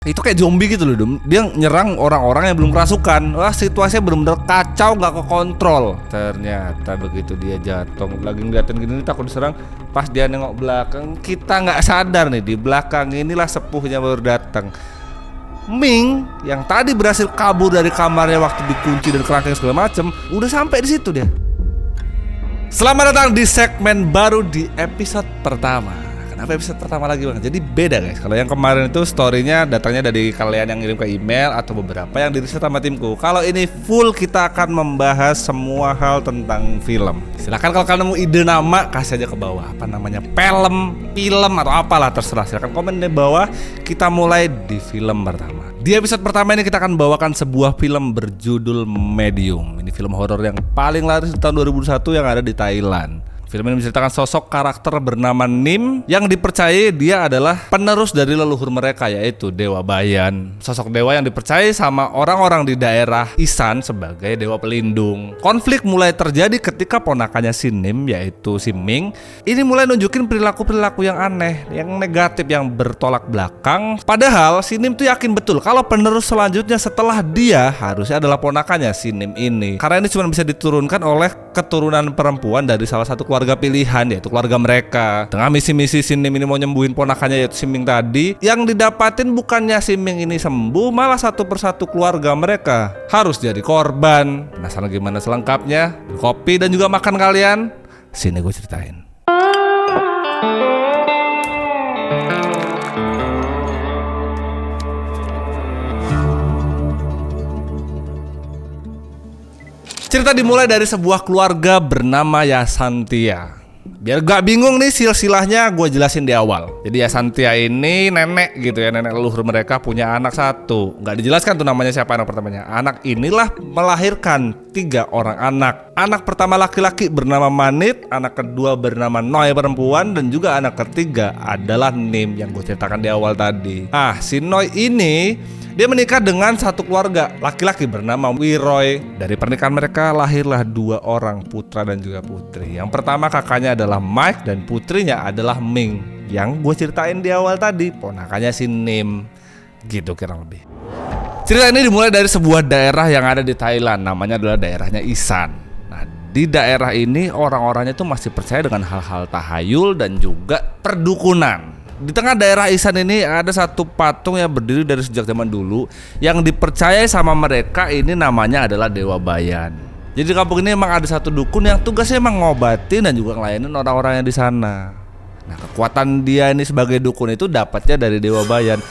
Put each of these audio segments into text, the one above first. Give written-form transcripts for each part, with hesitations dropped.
Itu kayak zombie gitu loh, Dum. Dia nyerang orang-orang yang belum kerasukan. Wah, situasinya benar-benar kacau, nggak kekontrol. Ternyata begitu dia jatuh, lagi ngeliatin gini takut diserang. Pas dia nengok belakang, kita nggak sadar nih di belakang inilah sepuhnya baru datang. Ming yang tadi berhasil kabur dari kamarnya waktu dikunci dan kerangkeng segala macem, udah sampai di situ dia. Selamat datang di segmen baru di episode pertama. Kenapa episode pertama lagi bang? Jadi beda guys. Kalau yang kemarin itu story-nya datangnya dari kalian yang ngirim ke email atau beberapa yang diriset sama timku. Kalau ini full kita akan membahas semua hal tentang film. Silahkan kalau kalian nemu ide nama kasih aja ke bawah. Apa namanya? Film atau apalah terserah. Silahkan komen di bawah. Kita mulai di film pertama. Di episode pertama ini kita akan bawakan sebuah film berjudul Medium. Ini film horor yang paling laris di tahun 2001 yang ada di Thailand. Film ini menceritakan sosok karakter bernama Nim yang dipercaya dia adalah penerus dari leluhur mereka, yaitu Dewa Bayan. Sosok dewa yang dipercaya sama orang-orang di daerah Isan sebagai dewa pelindung. Konflik mulai terjadi ketika ponakannya si Nim, yaitu si Ming, ini mulai nunjukin perilaku-perilaku yang aneh, yang negatif, yang bertolak belakang. Padahal si Nim tuh yakin betul kalau penerus selanjutnya setelah dia harusnya adalah ponakannya si Nim ini. Karena ini cuma bisa diturunkan oleh keturunan perempuan dari salah satu keluarga pilihan, yaitu keluarga mereka. Tengah misi-misi si Nim ini mau nyembuhin ponakannya yaitu si Ming tadi, yang didapatin bukannya si Ming ini sembuh, malah satu persatu keluarga mereka harus jadi korban. Penasaran gimana selengkapnya? Kopi dan juga makan kalian, sini gue ceritain. Cerita dimulai dari sebuah keluarga bernama Yasantia. Biar gak bingung nih silsilahnya gue jelasin di awal. Jadi Yasantia ini nenek gitu ya, nenek leluhur mereka punya anak satu. Gak dijelaskan tuh namanya siapa anak pertamanya. Anak inilah melahirkan 3 orang anak. Anak pertama laki-laki bernama Manit, anak kedua bernama Noi perempuan, dan juga anak ketiga adalah Nim yang gue ceritakan di awal tadi. Si Noi ini dia menikah dengan satu keluarga laki-laki bernama Wiroy. Dari pernikahan mereka lahirlah 2 orang putra dan juga putri. Yang pertama kakaknya adalah Mike dan putrinya adalah Ming, yang gue ceritain di awal tadi, ponakannya si Nim. Gitu kira lebih. Cerita ini dimulai dari sebuah daerah yang ada di Thailand, namanya adalah daerahnya Isan. Nah, di daerah ini orang-orangnya tuh masih percaya dengan hal-hal tahayul dan juga perdukunan. Di tengah daerah Isan ini ada satu patung yang berdiri dari sejak zaman dulu, yang dipercaya sama mereka ini namanya adalah Dewa Bayan. Jadi di kampung ini emang ada satu dukun yang tugasnya emang ngobatin dan juga ngelayanin orang-orang yang di sana. Nah, kekuatan dia ini sebagai dukun itu dapatnya dari Dewa Bayan.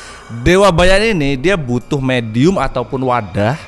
Dewa Bayan ini dia butuh medium ataupun wadah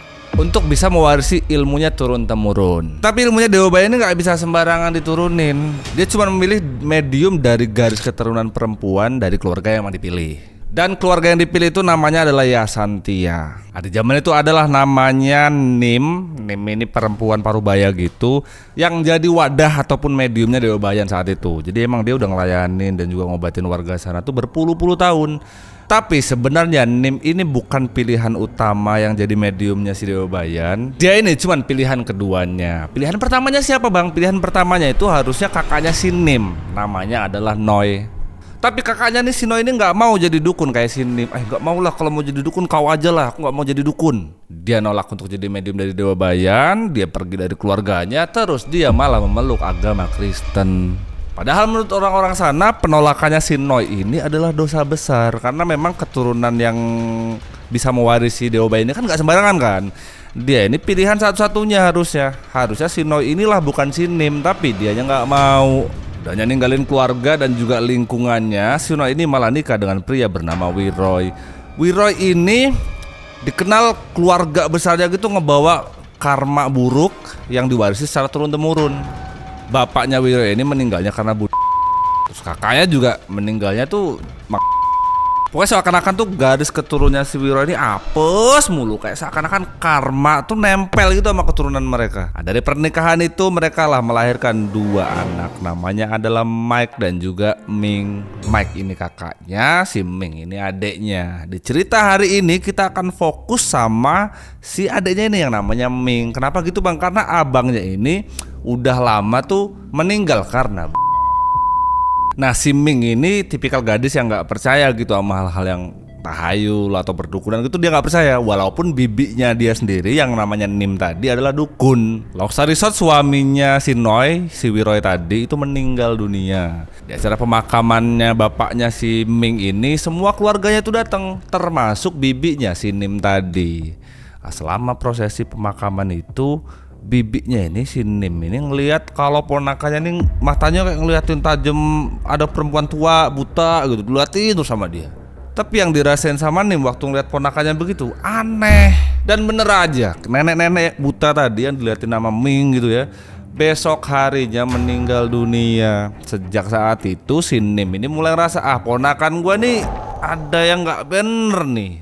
untuk bisa mewarisi ilmunya turun-temurun. Tapi ilmunya Dewa Bayan ini gak bisa sembarangan diturunin. Dia cuma memilih medium dari garis keturunan perempuan dari keluarga yang dipilih. Dan keluarga yang dipilih itu namanya adalah Yasantia. Di zaman itu adalah namanya Nim. Nim ini perempuan parubaya gitu, yang jadi wadah ataupun mediumnya Dewa Bayan saat itu. Jadi emang dia udah ngelayanin dan juga ngobatin warga sana tuh berpuluh-puluh tahun. Tapi sebenarnya Nim ini bukan pilihan utama yang jadi mediumnya si Dewa Bayan. Dia ini cuma pilihan keduanya. Pilihan pertamanya siapa bang? Pilihan pertamanya itu harusnya kakaknya si Nim, namanya adalah Noi. Tapi kakaknya nih si Noi ini gak mau jadi dukun kayak si Nim. Gak mau lah, kalau mau jadi dukun kau aja lah, aku gak mau jadi dukun. Dia nolak untuk jadi medium dari Dewa Bayan. Dia pergi dari keluarganya, terus dia malah memeluk agama Kristen. Padahal menurut orang-orang sana penolakannya si Noi ini adalah dosa besar, karena memang keturunan yang bisa mewarisi Dewa Bayan ini kan gak sembarangan kan. Dia ini pilihan satu-satunya harusnya. Harusnya si Noi inilah bukan si Nim, tapi dianya gak mau. Udah ninggalin keluarga dan juga lingkungannya, si Noi ini malah nikah dengan pria bernama Wiroy. Wiroy ini dikenal keluarga besarnya gitu ngebawa karma buruk yang diwarisi secara turun-temurun. Bapaknya Wiroy ini meninggalnya karena terus kakaknya juga meninggalnya tuh pokoknya seakan-akan tuh garis keturunannya si Wiroy ini apes mulu, kayak seakan-akan karma tuh nempel gitu sama keturunan mereka. Dari pernikahan itu mereka lah melahirkan 2 anak, namanya adalah Mike dan juga Ming. Mike ini kakaknya, si Ming ini adeknya. Di cerita hari ini kita akan fokus sama si adeknya ini yang namanya Ming. Kenapa gitu bang? Karena abangnya ini udah lama tuh meninggal karena Nah si Ming ini tipikal gadis yang gak percaya gitu sama hal-hal yang tahayul atau perdukunan gitu dia nggak percaya, walaupun bibinya dia sendiri yang namanya Nim tadi adalah dukun. Loksa Resort suaminya si Noi, si Wiroy tadi itu meninggal dunia. Di acara pemakamannya bapaknya si Ming ini semua keluarganya itu datang, termasuk bibinya si Nim tadi. Nah, selama prosesi pemakaman itu bibinya ini si Nim ini ngelihat kalau ponakannya ini matanya kayak ngeliatin tajam, ada perempuan tua buta gitu, diliatin tuh sama dia. Tapi yang dirasain sama Nim waktu ngeliat ponakannya begitu aneh. Dan bener aja, nenek-nenek buta tadi yang diliatin nama Ming gitu ya, besok harinya meninggal dunia. Sejak saat itu si Nim ini mulai ngerasa, ponakan gua nih ada yang gak bener nih.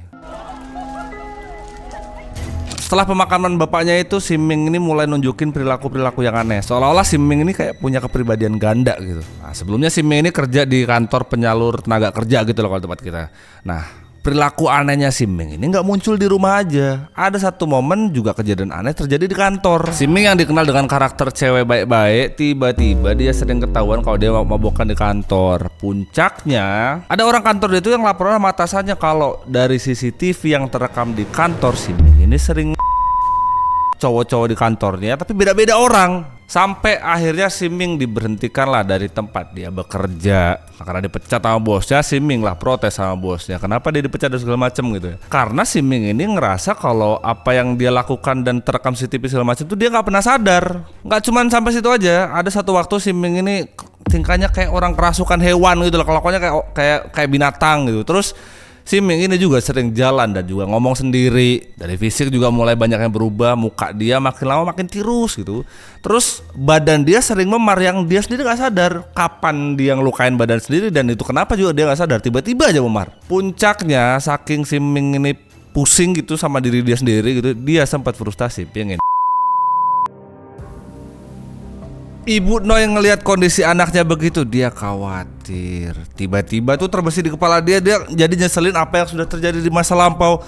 Setelah pemakaman bapaknya itu, si Ming ini mulai nunjukin perilaku-perilaku yang aneh. Seolah-olah si Ming ini kayak punya kepribadian ganda gitu. Nah, sebelumnya si Ming ini kerja di kantor penyalur tenaga kerja gitu loh kalau tempat kita. Nah, perilaku anehnya si Ming ini nggak muncul di rumah aja. Ada satu momen juga kejadian aneh terjadi di kantor. Si Ming yang dikenal dengan karakter cewek baik-baik, tiba-tiba dia sering ketahuan kalau dia mabokan di kantor. Puncaknya, ada orang kantor dia itu yang laporan sama atasannya kalau dari CCTV yang terekam di kantor si Ming ini sering cowok-cowok di kantornya, tapi beda-beda orang. Sampai akhirnya si Ming diberhentikan lah dari tempat dia bekerja. Nah, karena dipecat sama bosnya, si Ming lah protes sama bosnya. Kenapa dia dipecat dan segala macam gitu ya. Karena si Ming ini ngerasa kalau apa yang dia lakukan dan terekam CCTV segala macam itu dia nggak pernah sadar. Nggak cuman sampai situ aja. Ada satu waktu si Ming ini tingkahnya kayak orang kerasukan hewan gitu lah, kelakuannya kayak binatang gitu. Terus si Ming ini juga sering jalan dan juga ngomong sendiri. Dari fisik juga mulai banyak yang berubah. Muka dia makin lama makin tirus gitu. Terus badan dia sering memar yang dia sendiri gak sadar kapan dia ngelukain badan sendiri, dan itu kenapa juga dia gak sadar, tiba-tiba aja memar. Puncaknya saking si Ming ini pusing gitu sama diri dia sendiri gitu, dia sempat frustasi pengen. Ibu Noi yang ngelihat kondisi anaknya begitu, dia khawatir. Tiba-tiba tuh terbesit di kepala dia jadi nyeselin apa yang sudah terjadi di masa lampau.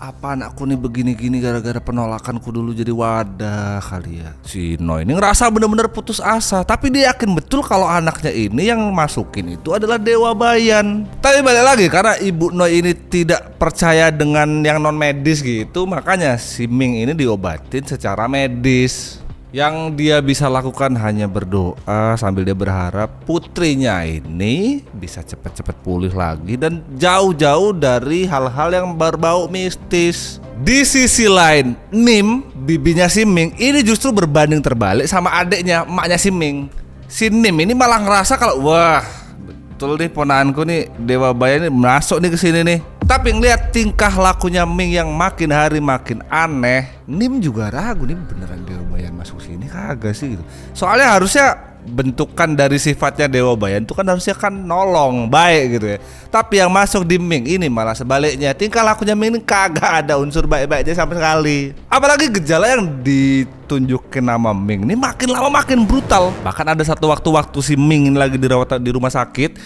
Apa anakku nih begini-gini gara-gara penolakanku dulu jadi wadah kali ya. Si Noi ini ngerasa bener-bener putus asa, tapi dia yakin betul kalau anaknya ini yang masukin itu adalah Dewa Bayan. Tapi balik lagi, karena Ibu Noi ini tidak percaya dengan yang non medis gitu, makanya si Ming ini diobatin secara medis. Yang dia bisa lakukan hanya berdoa sambil dia berharap putrinya ini bisa cepat-cepat pulih lagi dan jauh-jauh dari hal-hal yang berbau mistis. Di sisi lain, Nim, bibinya si Ming, ini justru berbanding terbalik sama adiknya, emaknya si Ming. Si Nim ini malah ngerasa kalau wah, betul nih ponakanku nih Dewa Bayan ini masuk nih ke sini nih. Tapi ngeliat tingkah lakunya Ming yang makin hari makin aneh, Nim juga ragu nih beneran Dewa Bayan masuk sini kagak sih gitu. Soalnya harusnya bentukan dari sifatnya Dewa Bayan itu kan harusnya kan nolong, baik gitu ya. Tapi yang masuk di Ming ini malah sebaliknya, tingkah lakunya Ming ini kagak ada unsur baik-baiknya sama sekali. Apalagi gejala yang ditunjukin nama Ming ini makin lama makin brutal. Bahkan ada satu waktu si Ming ini lagi dirawat di rumah sakit,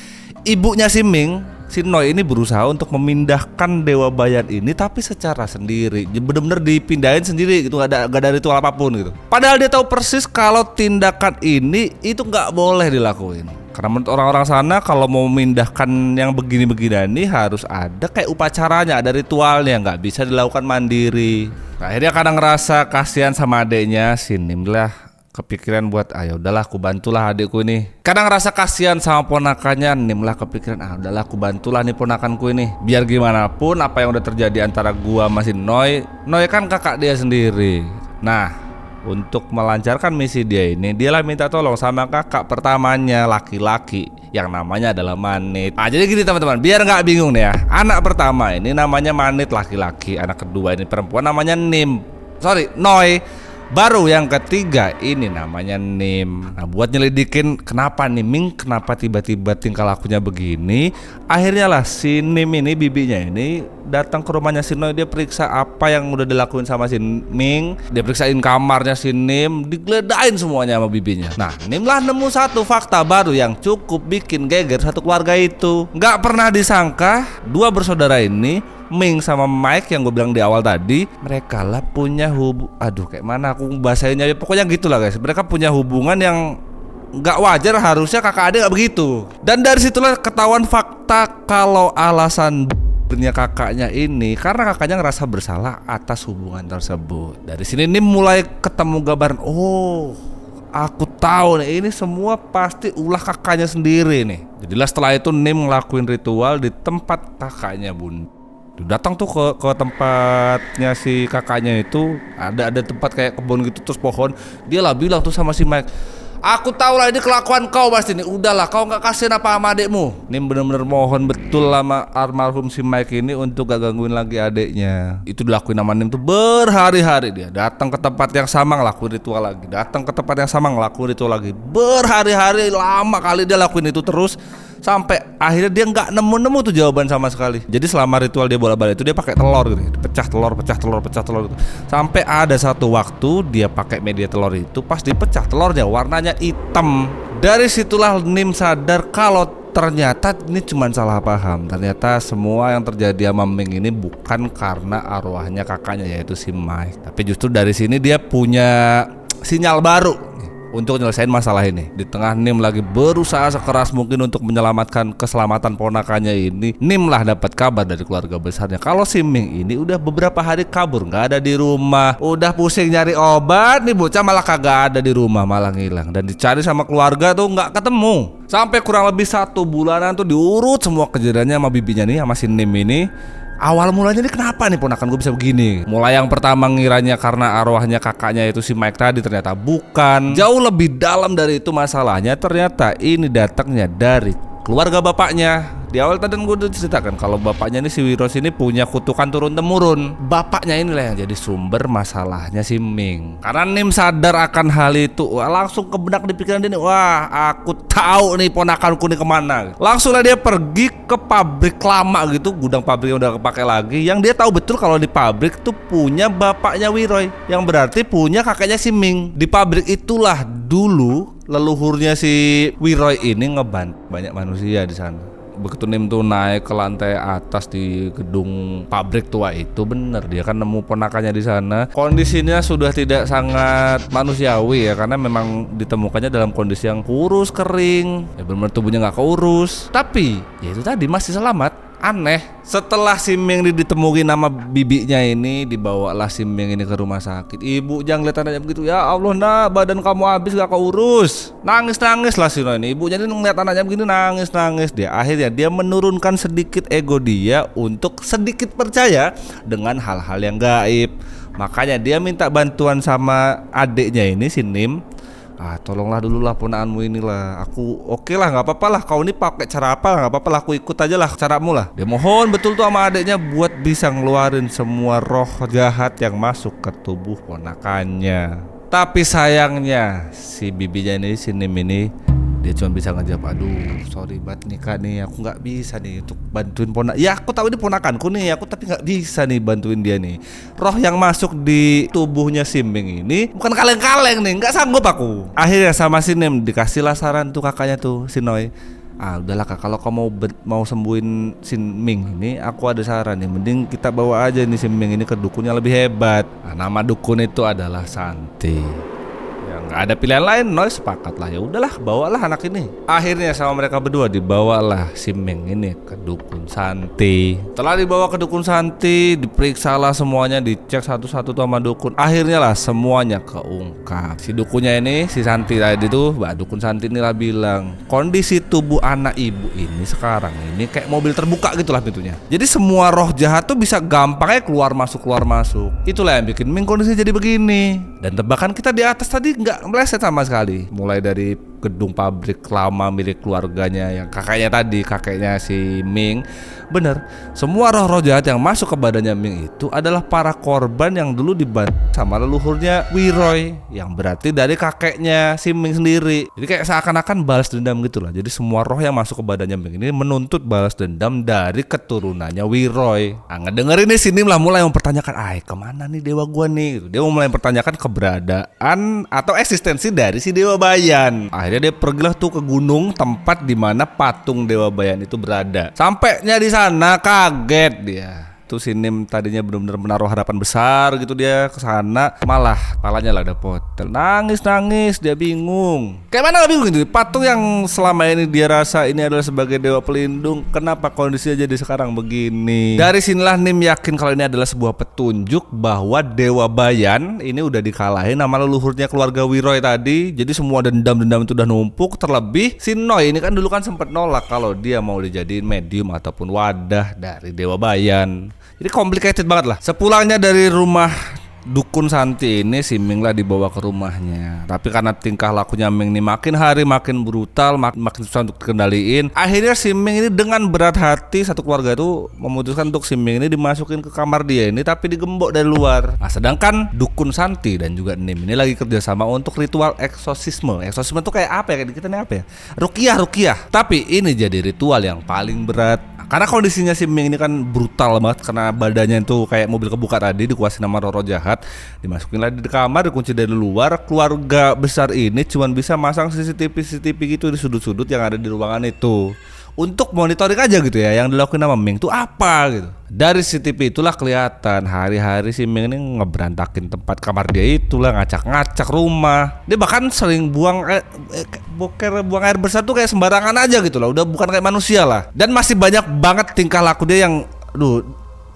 ibunya si Ming, si Noi ini berusaha untuk memindahkan Dewa Bayan ini tapi secara sendiri, bener-bener dipindahin sendiri gitu, gak ada ritual apapun gitu. Padahal dia tahu persis kalau tindakan ini itu nggak boleh dilakuin. Karena menurut orang-orang sana kalau mau memindahkan yang begini-begini ini harus ada kayak upacaranya, ada ritualnya, nggak bisa dilakukan mandiri. Akhirnya kadang ngerasa kasihan sama adeknya, si Nim lah kepikiran buat udahlah aku bantulah adikku ini. Kadang ngerasa kasihan sama ponakannya, Nim lah kepikiran udahlah aku bantulah nih ponakanku ini. Biar gimana pun apa yang udah terjadi antara gua sama si Noi kan kakak dia sendiri. Nah, untuk melancarkan misi dia ini, dia lah minta tolong sama kakak pertamanya laki-laki yang namanya adalah Manit. Jadi gini teman-teman, biar nggak bingung nih ya. Anak pertama ini namanya Manit laki-laki, anak kedua ini perempuan namanya Noi. Baru yang ketiga ini namanya Nim. Nah, buat nyelidikin kenapa nih Ming, kenapa tiba-tiba tingkah lakunya begini, akhirnya lah si Nim ini, bibinya ini datang ke rumahnya si Noi. Dia periksa apa yang udah dilakuin sama si Ming. Dia periksain kamarnya si Nim, digeledain semuanya sama bibinya. Nah, Nim lah nemu satu fakta baru yang cukup bikin geger satu keluarga itu. Nggak pernah disangka dua bersaudara ini, Ming sama Mike yang gue bilang di awal tadi, mereka lah punya kayak mana aku bahasanya, pokoknya gitulah guys. Mereka punya hubungan yang nggak wajar, harusnya kakak adik nggak begitu. Dan dari situlah ketahuan fakta kalau alasan punya kakaknya ini karena kakaknya ngerasa bersalah atas hubungan tersebut. Dari sini Nim mulai ketemu gambaran, oh aku tahu nih, ini semua pasti ulah kakaknya sendiri nih. Jadilah setelah itu Nim ngelakuin ritual di tempat kakaknya, Bun. Datang tuh ke tempatnya si kakaknya itu, ada tempat kayak kebun gitu terus pohon. Dia lah bilang tuh sama si Mike, aku tahu lah ini kelakuan kau pasti nih. Udahlah, kau nggak kasihan apa sama adekmu. Nim bener-bener mohon betul sama almarhum si Mike ini untuk gak gangguin lagi adeknya. Itu dilakuin sama Nim tuh berhari-hari. Dia datang ke tempat yang sama ngelakuin ritual lagi, datang ke tempat yang sama ngelakuin ritual lagi, berhari-hari. Lama kali dia lakuin itu terus sampai akhirnya dia nggak nemu tuh jawaban sama sekali. Jadi selama ritual dia bolak-balik itu dia pakai telur gitu, pecah telur gitu. Sampai ada satu waktu dia pakai media telur itu, pas dipecah telurnya warnanya hitam. Dari situlah Nim sadar kalau ternyata ini cuma salah paham. Ternyata semua yang terjadi sama Ming ini bukan karena arwahnya kakaknya yaitu si Mike, tapi justru dari sini dia punya sinyal baru untuk nyelesain masalah ini. Di tengah Nim lagi berusaha sekeras mungkin untuk menyelamatkan keselamatan ponakannya ini, Nim lah dapat kabar dari keluarga besarnya kalau si Ming ini udah beberapa hari kabur, nggak ada di rumah. Udah pusing nyari obat, nih bocah malah kagak ada di rumah, malah ngilang. Dan dicari sama keluarga tuh nggak ketemu. Sampai kurang lebih 1 bulanan tuh diurut semua kejadiannya sama bibinya nih, sama si Nim ini. Awal mulanya nih kenapa nih ponakan gue bisa begini? Mulai yang pertama ngiranya karena arwahnya kakaknya itu si Mike tadi, ternyata bukan. Jauh lebih dalam dari itu masalahnya, ternyata ini datangnya dari keluarga bapaknya. Di awal tadi gue udah ceritakan kalau bapaknya ini si Wiros ini punya kutukan turun-temurun. Bapaknya inilah yang jadi sumber masalahnya si Ming. Karena Nim sadar akan hal itu, langsung ke benak di pikiran dia nih, wah aku tahu nih ponakanku nih kemana. Langsunglah dia pergi ke pabrik lama gitu, gudang pabrik yang udah kepake lagi, yang dia tahu betul kalau di pabrik tuh punya bapaknya Wiroy, yang berarti punya kakaknya si Ming. Di pabrik itulah dulu leluhurnya si Wiroy ini ngebantu banyak manusia di sana. Begitu Nim tuh naik ke lantai atas di gedung pabrik tua itu, bener dia kan nemu ponakannya di sana. Kondisinya sudah tidak sangat manusiawi ya, karena memang ditemukannya dalam kondisi yang kurus kering, ya benar tubuhnya nggak keurus. Tapi ya itu tadi masih selamat. Aneh, setelah si Ming ditemuin nama bibinya ini, dibawalah si Ming ini ke rumah sakit. Ibu jangan lihat anaknya begitu, ya Allah nak, badan kamu habis gak keurus. Nangis lah si ini. Ibunya ini ngeliat anaknya begini nangis. Akhirnya dia menurunkan sedikit ego dia untuk sedikit percaya dengan hal-hal yang gaib. Makanya dia minta bantuan sama adiknya ini si Nim. Tolonglah dulu lah ponakanmu inilah. Aku oke lah, nggak apa-apa lah. Kau ini pakai cara apa nggak apa-apa lah. Aku ikut aja lah caramu lah. Dia mohon betul tuh sama adiknya buat bisa ngeluarin semua roh jahat yang masuk ke tubuh ponakannya. Tapi sayangnya si bibinya ini, si Nim ini, dia cuma bisa ngejawab, aduh sorry banget nih kak nih, aku nggak bisa nih untuk bantuin ya aku tahu ini ponakanku nih, aku tapi nggak bisa nih bantuin dia nih. Roh yang masuk di tubuhnya si Ming ini bukan kaleng-kaleng nih, nggak sanggup aku. Akhirnya sama si Nim dikasihlah saran tuh kakaknya tuh si Noi, udahlah kak, kalau kamu mau sembuhin si Ming ini, aku ada saran nih, mending kita bawa aja nih si Ming ini ke dukun yang lebih hebat. Nama dukun itu adalah Santi. Nggak ada pilihan lain, Noi sepakat lah, ya udahlah bawalah anak ini. Akhirnya sama mereka berdua dibawalah si Ming ini ke dukun Santi. Setelah dibawa ke dukun Santi, diperiksalah semuanya, dicek satu-satu sama dukun. Akhirnya lah semuanya keungkap. Si dukunnya ini, si Santi tadi tuh, dukun Santi inilah bilang kondisi tubuh anak ibu ini sekarang ini kayak mobil terbuka gitulah pintunya. Jadi semua roh jahat tuh bisa gampangnya keluar masuk. Itulah yang bikin Ming kondisinya jadi begini. Dan tebakan kita di atas tadi nggak meleset sama sekali. Mulai dari gedung pabrik lama milik keluarganya yang kakeknya si Ming. Bener, semua roh-roh jahat yang masuk ke badannya Ming itu adalah para korban yang dulu dibantu sama leluhurnya Wiroy, yang berarti dari kakeknya si Ming sendiri. Jadi kayak seakan-akan balas dendam gitu lah. Jadi semua roh yang masuk ke badannya Ming ini menuntut balas dendam dari keturunannya Wiroy. Ngedengerin nih si Nim lah mulai mempertanyakan, kemana nih dewa gua nih? Dia mau mulai mempertanyakan keberadaan atau eksistensi dari si Dewa Bayan. Akhirnya dia pergilah tuh ke gunung, tempat di mana patung Dewa Bayan itu berada. Sampainya di sana kaget dia. itu si Nim tadinya benar-benar menaruh harapan besar gitu dia ke sana, malah palanya lah ada potel. Nangis dia bingung. Kayak mana gak bingung gitu? Patung yang selama ini dia rasa ini adalah sebagai dewa pelindung, kenapa kondisinya jadi sekarang begini? Dari sinilah Nim yakin kalau ini adalah sebuah petunjuk bahwa Dewa Bayan ini udah dikalahin sama leluhurnya keluarga Wiroy tadi. Jadi semua dendam-dendam itu udah numpuk. Terlebih si Noi ini kan dulu kan sempat nolak kalau dia mau dijadiin medium ataupun wadah dari Dewa Bayan. Jadi complicated banget lah. Sepulangnya dari rumah Dukun Santi ini, si Ming lah dibawa ke rumahnya. Tapi karena tingkah lakunya Ming ini makin hari makin brutal, makin susah untuk dikendaliin, akhirnya si Ming ini dengan berat hati satu keluarga itu memutuskan untuk si Ming ini dimasukin ke kamar dia ini, tapi digembok dari luar. Nah, sedangkan Dukun Santi dan juga Nim ini lagi kerjasama untuk ritual eksosisme. Eksosisme itu kayak apa ya? Kayak kita ini apa ya? Ruqyah. Tapi ini jadi ritual yang paling berat. Karena kondisinya si Ming ini kan brutal banget, karena badannya itu kayak mobil kebuka tadi, dikuasai nama Roro jahat. Dimasukin lagi di kamar, dikunci dari luar. Keluarga besar ini cuman bisa masang CCTV gitu di sudut-sudut yang ada di ruangan itu untuk monitoring aja gitu ya, yang dilakukan sama Ming itu apa gitu. Dari CCTV itulah kelihatan hari-hari si Ming ini ngeberantakin tempat kamar dia itulah, ngacak-ngacak rumah. Dia bahkan sering buang air besar tuh kayak sembarangan aja gitu lah, udah bukan kayak manusia lah. Dan masih banyak banget tingkah laku dia yang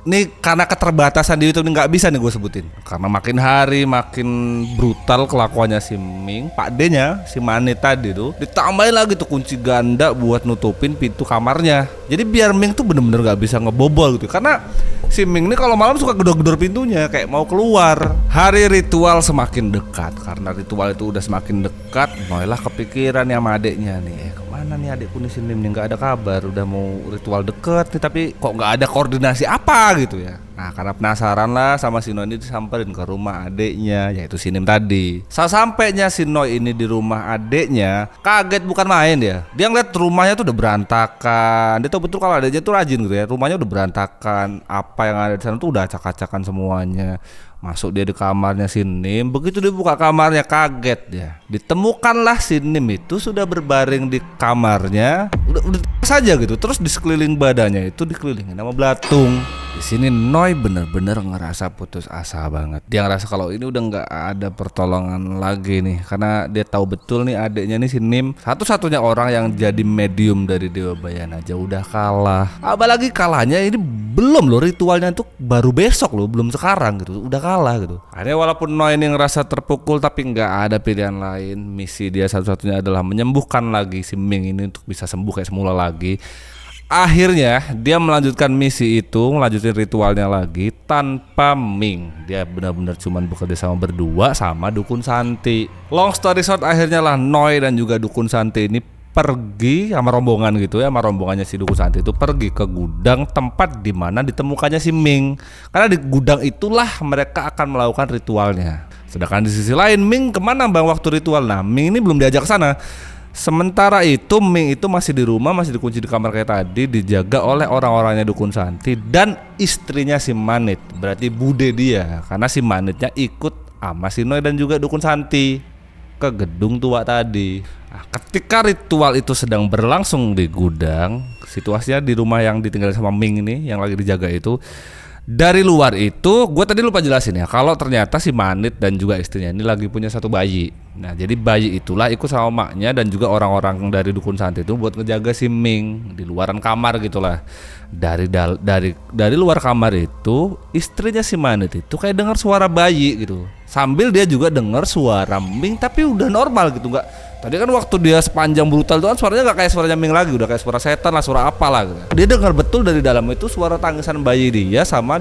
ini karena keterbatasan di YouTube ini nggak bisa nih gue sebutin. Karena makin hari makin brutal kelakuannya si Ming. Pak D-nya si Manit tadi tuh ditambahin lagi tuh kunci ganda buat nutupin pintu kamarnya. Jadi biar Ming tuh bener-bener nggak bisa ngebobol gitu. Karena si Ming ini kalau malam suka gedor-gedor pintunya kayak mau keluar. Hari ritual semakin dekat. Karena ritual itu udah semakin dekat, mulailah kepikiran ya sama adeknya nih. Kemana nih adekku nih si Nim nih, nggak ada kabar. Udah mau ritual deket nih, tapi kok nggak ada koordinasi apa gitu ya. Nah, karena penasaran lah sama si Noi ini disamperin ke rumah adeknya, yaitu si Nim tadi. Sasampainya si Noi ini di rumah adeknya, kaget bukan main dia. Dia ngeliat rumahnya tuh udah berantakan. Dia tahu betul kalau adeknya tuh rajin gitu ya. Rumahnya udah berantakan. Apa yang ada di sana tuh udah acak-acakan semuanya. Masuk dia di kamarnya si Nim. Begitu dia buka kamarnya, kaget dia. Ditemukanlah si Nim itu sudah berbaring di kamarnya, udah saja gitu. Terus di sekeliling badannya itu dikelilingin sama belatung. Di sini Noi bener-bener ngerasa putus asa banget. Dia ngerasa kalau ini udah nggak ada pertolongan lagi nih, karena dia tahu betul nih adiknya nih si Nim satu-satunya orang yang jadi medium dari Dewa Bayan aja udah kalah. Apalagi kalahnya ini belum loh, ritualnya itu baru besok loh, belum sekarang gitu, udah kalah gitu. Akhirnya walaupun Noi ini ngerasa terpukul, tapi nggak ada pilihan lain. Misi dia satu-satunya adalah menyembuhkan lagi si Ming ini untuk bisa sembuh kayak semula lagi. Akhirnya dia melanjutkan misi itu, melanjutkan ritualnya lagi tanpa Ming. Dia benar-benar cuman bekerja sama berdua sama Dukun Santi. Long story short, akhirnya lah Noi dan juga Dukun Santi ini pergi sama rombongan gitu ya, sama rombongannya si Dukun Santi itu pergi ke gudang tempat di mana ditemukannya si Ming. Karena di gudang itulah mereka akan melakukan ritualnya. Sedangkan di sisi lain, Ming kemana bang waktu ritual? Nah, Ming ini belum diajak ke sana. Sementara itu Ming itu masih di rumah, masih dikunci di kamar kayak tadi, dijaga oleh orang-orangnya Dukun Santi dan istrinya si Manit, berarti bude dia, karena si Manitnya ikut sama si Noi dan juga Dukun Santi ke gedung tua tadi. Nah, ketika ritual itu sedang berlangsung di gudang, situasinya di rumah yang ditinggal sama Ming ini yang lagi dijaga itu, dari luar itu gue tadi lupa jelasin ya, kalau ternyata si Manit dan juga istrinya ini lagi punya satu bayi. Nah, jadi bayi itulah ikut sama maknya dan juga orang-orang dari Dukun Santi itu buat ngejaga si Ming di luaran kamar gitulah. Dari luar kamar itu istrinya si Manit itu kayak dengar suara bayi gitu. Sambil dia juga dengar suara Ming tapi udah normal gitu, nggak. Tadi kan waktu dia sepanjang brutal itu kan suaranya nggak kayak suaranya Ming lagi, udah kayak suara setan lah, suara apalah gitu. Dia dengar betul dari dalam itu suara tangisan bayi dia sama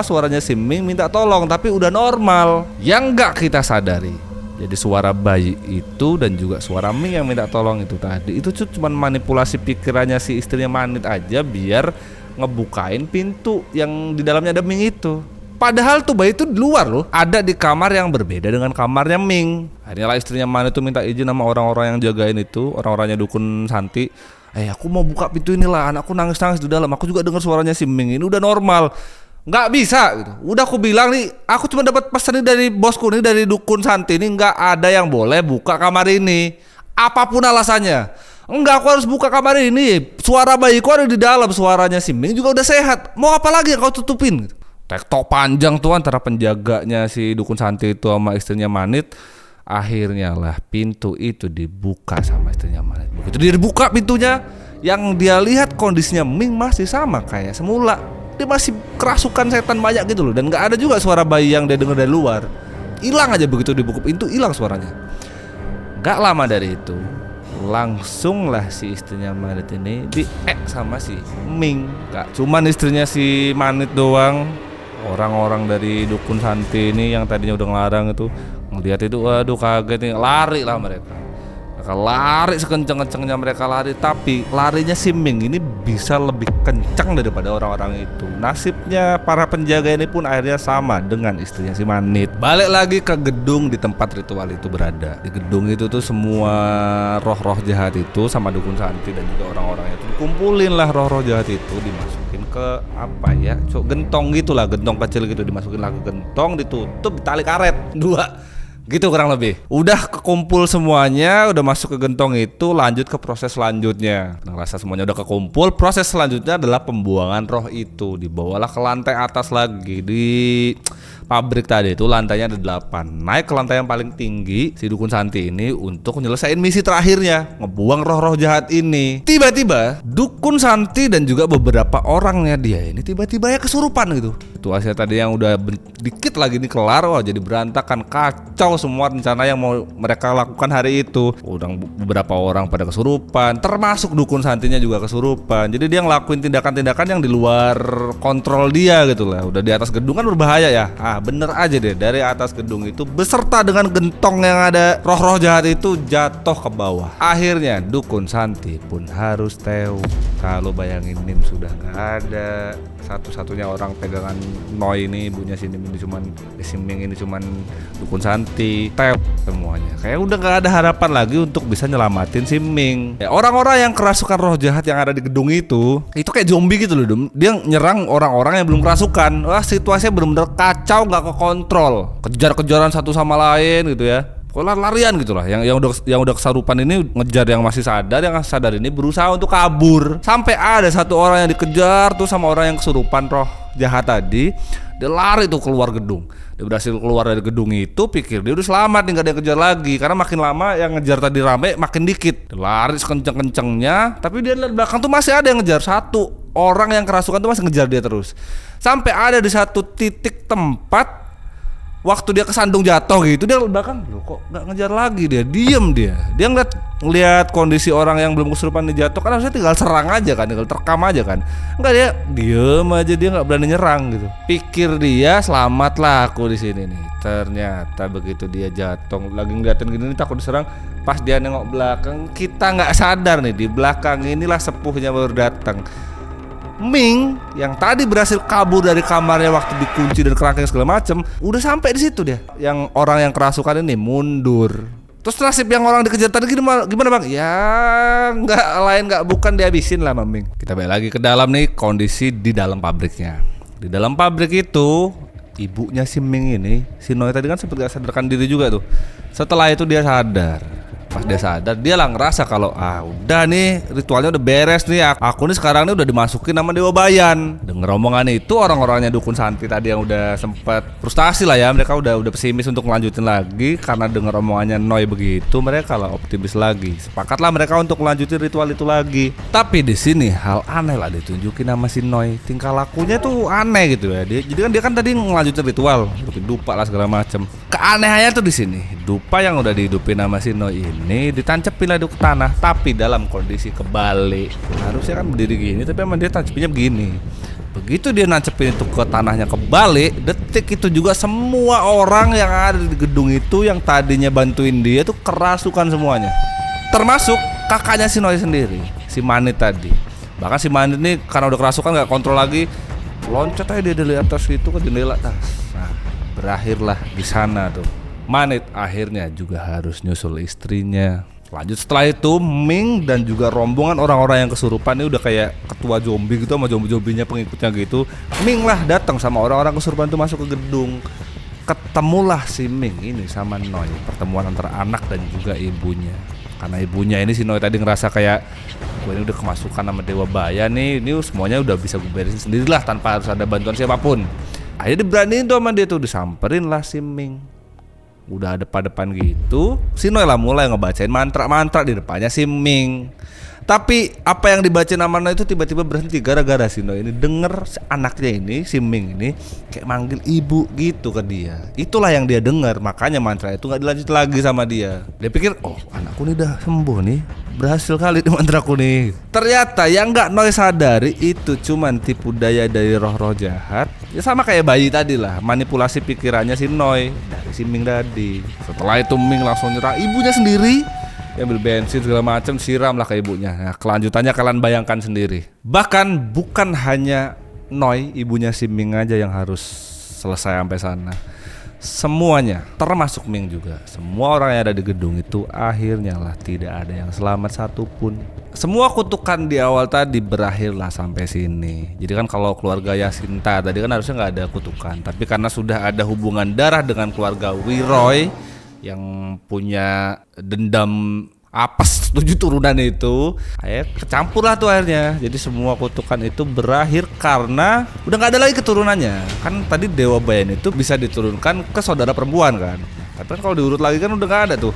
suaranya si Ming minta tolong, tapi udah normal. Yang nggak kita sadari, jadi suara bayi itu dan juga suara Ming yang minta tolong itu tadi, itu cuma manipulasi pikirannya si istrinya Manit aja biar ngebukain pintu yang di dalamnya ada Ming itu. Padahal tuh bayi itu di luar loh, ada di kamar yang berbeda dengan kamarnya Ming. Akhirnya lah istrinya Manit itu minta izin sama orang-orang yang jagain itu, orang-orangnya Dukun Santi. Aku mau buka pintu inilah, anakku nangis-nangis di dalam. Aku juga dengar suaranya si Ming ini udah normal. Nggak bisa gitu. Udah aku bilang nih, aku cuma dapat pesan nih dari bosku nih, dari Dukun Santi ini, nggak ada yang boleh buka kamar ini, apapun alasannya. Enggak, aku harus buka kamar ini. Suara bayiku ada di dalam, suaranya si Ming juga udah sehat. Mau apa lagi yang kau tutupin? Tektok panjang tuh antara penjaganya si Dukun Santi itu sama istrinya Manit. Akhirnya lah pintu itu dibuka sama istrinya Manit. Begitu dia dibuka pintunya, yang dia lihat kondisinya Ming masih sama kayak semula. Dia masih kerasukan setan banyak gitu loh. Dan gak ada juga suara bayi yang dia dengar dari luar. Hilang aja begitu dibuka pintu, hilang suaranya. Gak lama dari itu, langsung lah si istrinya Manit ini sama si Ming. Gak cuman istrinya si Manit doang, orang-orang dari Dukun Santi ini yang tadinya udah ngelarang itu ngeliat itu, waduh kaget nih, lari lah mereka lari sekenceng-kencengnya mereka lari. Tapi larinya si Ming ini bisa lebih kencang daripada orang-orang itu. Nasibnya para penjaga ini pun akhirnya sama dengan istrinya si Manit. Balik lagi ke gedung di tempat ritual itu berada. Di gedung itu tuh semua roh-roh jahat itu sama Dukun Santi dan juga orang-orangnya itu dikumpulin lah. Roh-roh jahat itu dimasukin ke apa ya, gentong gitulah, gentong kecil gitu, dimasukin lah ke gentong, ditutup, ditali karet 2 gitu kurang lebih. Udah kekumpul semuanya, udah masuk ke gentong itu, lanjut ke proses selanjutnya. Ngerasa semuanya udah kekumpul, proses selanjutnya adalah pembuangan roh itu. Dibawalah ke lantai atas lagi. Di pabrik tadi itu lantainya ada 8. Naik ke lantai yang paling tinggi si Dukun Santi ini untuk nyelesain misi terakhirnya, ngebuang roh-roh jahat ini. Tiba-tiba Dukun Santi dan juga beberapa orangnya dia ini tiba-tiba ya kesurupan gitu. Situasinya tadi yang udah dikit lagi nih kelar, wah jadi berantakan, kacau semua rencana yang mau mereka lakukan hari itu. Udah beberapa orang pada kesurupan, termasuk Dukun Santinya juga kesurupan. Jadi dia ngelakuin tindakan-tindakan yang di luar kontrol dia gitu lah. Udah di atas gedung kan berbahaya ya. Bener aja deh, dari atas gedung itu beserta dengan gentong yang ada roh-roh jahat itu jatuh ke bawah. Akhirnya Dukun Santi pun harus tewas. Kalau bayangin Nim sudah gak ada, satu-satunya orang pegangan Noi ini, ibunya si Nim ini cuman si Ming ini cuman Dukun Santi, tewas semuanya. Kayak udah gak ada harapan lagi untuk bisa nyelamatin si Ming. Ya, orang-orang yang kerasukan roh jahat yang ada di gedung itu kayak zombie gitu loh. Dia nyerang orang-orang yang belum kerasukan. Wah, situasinya benar-benar kacau, gak kekontrol, kejar-kejaran satu sama lain gitu ya. Larian gitulah. Yang udah kesarupan ini ngejar yang masih sadar, yang sadar ini berusaha untuk kabur. Sampai ada satu orang yang dikejar tuh sama orang yang kesurupan roh jahat tadi. Dia lari tuh keluar gedung. Dia berhasil keluar dari gedung itu, pikir dia udah selamat nih, gak ada yang kejar lagi. Karena makin lama yang ngejar tadi rame, makin dikit. Dia lari sekenceng-kencengnya, tapi dia dari belakang tuh masih ada yang ngejar. Satu orang yang kerasukan tuh masih ngejar dia terus. Sampai ada di satu titik tempat, waktu dia kesandung jatuh gitu, dia belakang, loh kok gak ngejar lagi, dia diem. Dia ngeliat kondisi orang yang belum kesurupan dia jatuh, kan harusnya tinggal serang aja kan, tinggal terkam aja kan. Enggak, dia diem aja, dia gak berani nyerang gitu. Pikir dia selamat lah aku di sini nih. Ternyata begitu dia jatuh, lagi ngeliatin gini nih, takut diserang. Pas dia nengok belakang, kita gak sadar nih, di belakang inilah sepuhnya baru datang. Ming yang tadi berhasil kabur dari kamarnya waktu dikunci dan kerangkeng segala macem, udah sampai di situ dia. Yang orang yang kerasukan ini mundur. Terus nasib yang orang dikejar tadi gimana bang? Ya nggak bukan dihabisin lah Ming. Kita balik lagi ke dalam nih, kondisi di dalam pabriknya. Di dalam pabrik itu ibunya si Ming ini, si Noi tadi kan sempat gak sadarkan diri juga tuh. Setelah itu dia sadar. Pas dia sadar, dia lah ngerasa kalau udah nih, ritualnya udah beres nih. Aku nih sekarang nih udah dimasukin sama Dewa Bayan. Denger omongan itu, orang-orangnya Dukun Santi tadi yang udah sempat frustasi lah ya, mereka udah pesimis untuk melanjutin lagi. Karena denger omongannya Noi begitu, mereka lah optimis lagi. Sepakatlah mereka untuk melanjutin ritual itu lagi. Tapi di sini hal aneh lah ditunjukin sama si Noi. Tingkah lakunya tuh aneh gitu ya. Dia kan tadi ngelanjutin ritual, hidupin dupa lah segala macem. Keanehannya tuh di sini, dupa yang udah dihidupin sama si Noi ini ditancepin lagi ke tanah, tapi dalam kondisi kebalik. Harusnya kan berdiri gini, tapi emang dia tancepinnya begini. Begitu dia nancepin itu ke tanahnya kebalik, detik itu juga semua orang yang ada di gedung itu yang tadinya bantuin dia tuh kerasukan semuanya. Termasuk kakaknya si Noi sendiri, si Manit tadi. Bahkan si Manit nih karena udah kerasukan gak kontrol lagi, loncat aja dia dari atas itu ke jendela atas. Nah, berakhirlah di sana tuh. Manit akhirnya juga harus nyusul istrinya. Lanjut setelah itu, Ming dan juga rombongan orang-orang yang kesurupan ini udah kayak ketua zombie gitu sama zombie-zombinya pengikutnya gitu. Ming lah datang sama orang-orang kesurupan itu masuk ke gedung. Ketemulah si Ming ini sama Noi, pertemuan antara anak dan juga ibunya. Karena ibunya ini si Noi tadi ngerasa kayak gue ini udah kemasukan sama Dewa Baya nih, ini semuanya udah bisa gue beresin sendirilah tanpa harus ada bantuan siapapun. Akhirnya diberaniin tuh sama dia tuh, disamperin lah si Ming. Udah depan-depan gitu, si Noi lah mulai ngebacain mantra-mantra di depannya si Ming. Tapi apa yang dibaca nama itu tiba-tiba berhenti gara-gara si Noi ini denger anaknya ini, si Ming ini kayak manggil ibu gitu ke dia. Itulah yang dia dengar, makanya mantra itu gak dilanjut lagi sama dia. Dia pikir, oh anakku ini udah sembuh nih, berhasil kali di mantraku nih. Ternyata yang gak Noi sadari itu cuman tipu daya dari roh-roh jahat. Ya sama kayak bayi tadi lah, manipulasi pikirannya si Noi dari si Ming tadi. Setelah itu Ming langsung nyerang ibunya sendiri, ambil bensin segala macam, siram lah ke ibunya. Nah, kelanjutannya kalian bayangkan sendiri. Bahkan bukan hanya Noi, ibunya si Ming aja yang harus selesai sampai sana. Semuanya, termasuk Ming juga. Semua orang yang ada di gedung itu akhirnya lah tidak ada yang selamat satupun. Semua kutukan di awal tadi berakhirlah sampai sini. Jadi kan kalau keluarga Yasinta tadi kan harusnya nggak ada kutukan, tapi karena sudah ada hubungan darah dengan keluarga Wiroy yang punya dendam apes 7 turunan itu, kecampur lah tuh akhirnya. Jadi semua kutukan itu berakhir karena udah nggak ada lagi keturunannya. Kan tadi Dewa Bayan itu bisa diturunkan ke saudara perempuan kan, tapi kan kalau diurut lagi kan udah nggak ada tuh.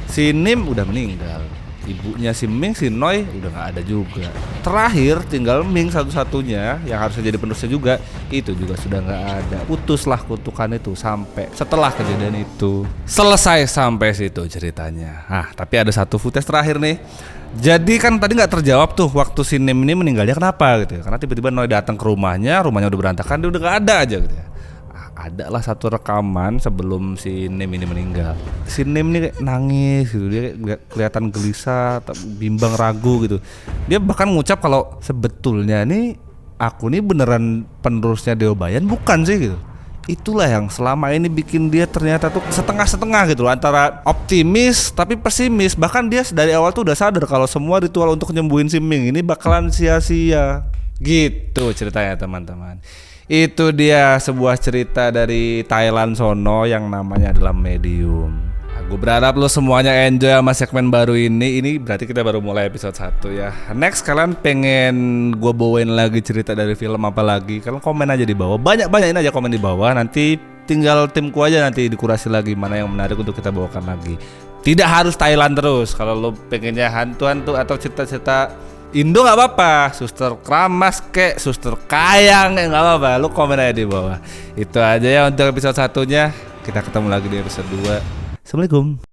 Si Nim udah meninggal, ibunya si Ming, si Noi udah nggak ada juga. Terakhir tinggal Ming satu-satunya yang harusnya jadi penerusnya juga, itu juga sudah nggak ada. Putuslah kutukan itu sampai setelah kejadian itu selesai sampai situ ceritanya. Tapi ada satu footage terakhir nih. Jadi kan tadi nggak terjawab tuh waktu si Nim ini meninggalnya kenapa gitu ya. Karena tiba-tiba Noi datang ke rumahnya udah berantakan, dia udah nggak ada aja gitu ya. Adalah satu rekaman sebelum si Nim ini meninggal. Si Nim ini kayak nangis gitu, dia kelihatan gelisah, bimbang, ragu gitu. Dia bahkan ngucap kalau sebetulnya nih aku nih beneran penerusnya Dewa Bayan bukan sih gitu. Itulah yang selama ini bikin dia ternyata tuh setengah-setengah gitu, antara optimis tapi pesimis. Bahkan dia dari awal tuh udah sadar kalau semua ritual untuk nyembuhin si Ming ini bakalan sia-sia. Gitu ceritanya teman-teman. Itu dia sebuah cerita dari Thailand sono yang namanya adalah Medium. Gue berharap lo semuanya enjoy sama segmen baru ini. Ini berarti kita baru mulai episode 1 ya. Next kalian pengen gue bawain lagi cerita dari film apa lagi, kalian komen aja di bawah. Banyak-banyakin aja komen di bawah. Nanti tinggal timku aja nanti dikurasi lagi mana yang menarik untuk kita bawakan lagi. Tidak harus Thailand terus. Kalau lo pengennya hantu-hantu atau cerita-cerita Indo nggak apa-apa, Suster Kramas kek, Suster Kayang nggak apa-apa, lu komen aja di bawah. Itu aja ya untuk episode 1-nya. Kita ketemu lagi di episode 2. Assalamualaikum.